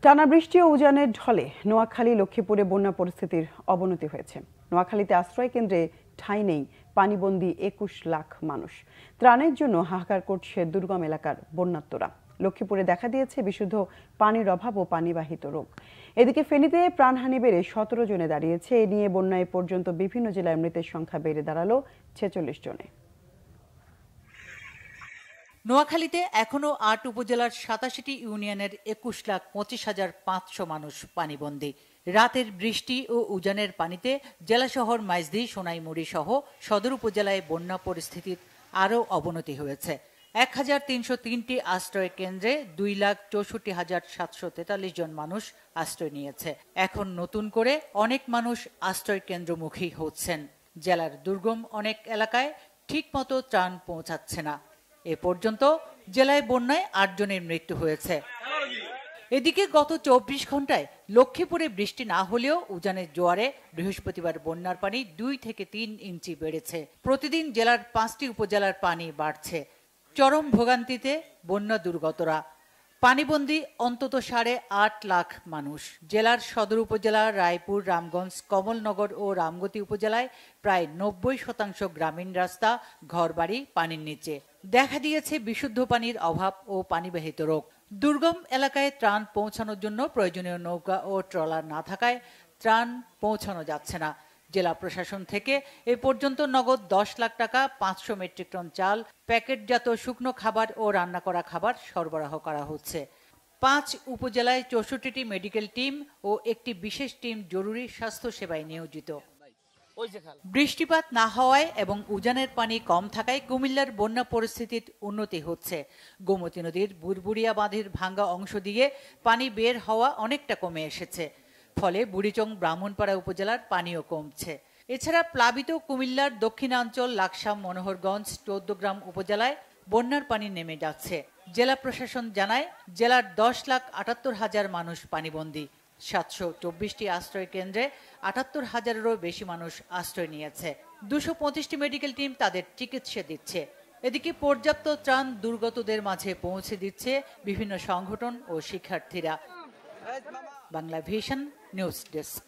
টানা বৃষ্টি ও উজানের ঢলে নোয়াখালী লক্ষ্মীপুরে বন্যা পরিস্থিতির অবনতি হয়েছে। নোয়াখালীতে আশ্রয় কেন্দ্রে ঠাঁই নেই পানিবন্দী ২১ লাখ মানুষ। ত্রাণের জন্য হাহাকার করছে দুর্গম এলাকার বন্যার্তরা। লক্ষ্মীপুরে দেখা দিয়েছে বিশুদ্ধ পানির অভাব ও পানিবাহিত রোগ। এদিকে ফেনীতে প্রাণহানি বেড়ে ১৭ জনে দাঁড়িয়েছে। এ নিয়ে বন্যায় পর্যন্ত বিভিন্ন জেলায় মৃতের সংখ্যা বেড়ে দাঁড়ালো ৪৬ জনে। নোয়াখালীতে এখনো ৮ উপজেলার ৮৭টি ইউনিয়নের ২১,২৫,৫০০ মানুষ পানিবন্দী। রাতের বৃষ্টি ও উজানের পানিতে জেলা শহর মাইজদি, সোনাইমুড়ি সহ সদর উপজেলায় বন্যা পরিস্থিতির আরও অবনতি হয়েছে। ১,৩০৩টি আশ্রয় কেন্দ্রে ২,৬৪,৭৪৩ জন মানুষ আশ্রয় নিয়েছে। এখন নতুন করে অনেক মানুষ আশ্রয় কেন্দ্রমুখী হচ্ছেন। জেলার দুর্গম অনেক এলাকায় ঠিকমতো ত্রাণ পৌঁছাচ্ছে না। এ পর্যন্ত জেলায় বন্যায় ৮ জনের মৃত্যু হয়েছে। এদিকে গত ২৪ ঘন্টায় লক্ষ্মীপুরে বৃষ্টি না হলেও উজানের জোয়ারে বৃহস্পতিবার বন্যার পানি ২ থেকে ৩ ইঞ্চি বেড়েছে। প্রতিদিন জেলার ৫টি উপজেলার পানি বাড়ছে। চরম ভোগান্তিতে বন্যা দুর্গতরা। পানিবন্দী অন্তত ৮.৫ লাখ মানুষ। জেলার সদর উপজেলা, রায়পুর, রামগঞ্জ, কমলনগর ও রামগতি উপজেলায় প্রায় ৯০% গ্রামীণ রাস্তা, ঘরবাড়ি পানির নিচে। দেখা দিয়েছে বিশুদ্ধ পানির অভাব ও পানিবাহিত রোগ। দুর্গম এলাকায় ত্রাণ পৌঁছানোর জন্য প্রয়োজনীয় নৌকা ও ট্রলার না থাকায় ত্রাণ পৌঁছানো যাচ্ছে না। জেলা প্রশাসন থেকে এ পর্যন্ত নগদ ১০ লাখ টাকা, ৫০০ মেট্রিক টন চাল, প্যাকেটজাত শুকনো খাবার ও রান্না করা খাবার সরবরাহ করা হচ্ছে। ৫ উপজেলায় ৬৪টি মেডিকেল টিম ও একটি বিশেষ টিম জরুরি স্বাস্থ্য সেবায় নিয়োজিত। বৃষ্টিপাত না হওয়ায় এবং উজানের পানি কম থাকায় কুমিল্লার বন্যা পরিস্থিতির উন্নতি হচ্ছে। গোমতী নদীর বুড়বুড়িয়া বাঁধের ভাঙ্গা অংশ দিয়ে পানি বের হওয়া অনেকটা কমে এসেছে। ফলে বুড়িচং, ব্রাহ্মণপাড়া উপজেলার পানিও কমছে। এছাড়া প্লাবিত কুমিল্লার দক্ষিণাঞ্চল, লাকসাম, মনোহরগঞ্জ, ১৪গ্রাম উপজেলায় বন্যার পানি নেমে যাচ্ছে। জেলা প্রশাসন জানায়, জেলার ১০,৭৮,০০০ মানুষ পানিবন্দী। ৭২৪টি আশ্রয় কেন্দ্রে ৭৮,০০০-এরও বেশি মানুষ আশ্রয় নিয়েছে। ২২৫টি মেডিকেল টিম তাদের চিকিৎসা দিচ্ছে। এদিকে পর্যাপ্ত ত্রাণ দুর্গতদের মাঝে পৌঁছে দিচ্ছে বিভিন্ন সংগঠন ও শিক্ষার্থীরা। Bangla vision news desk.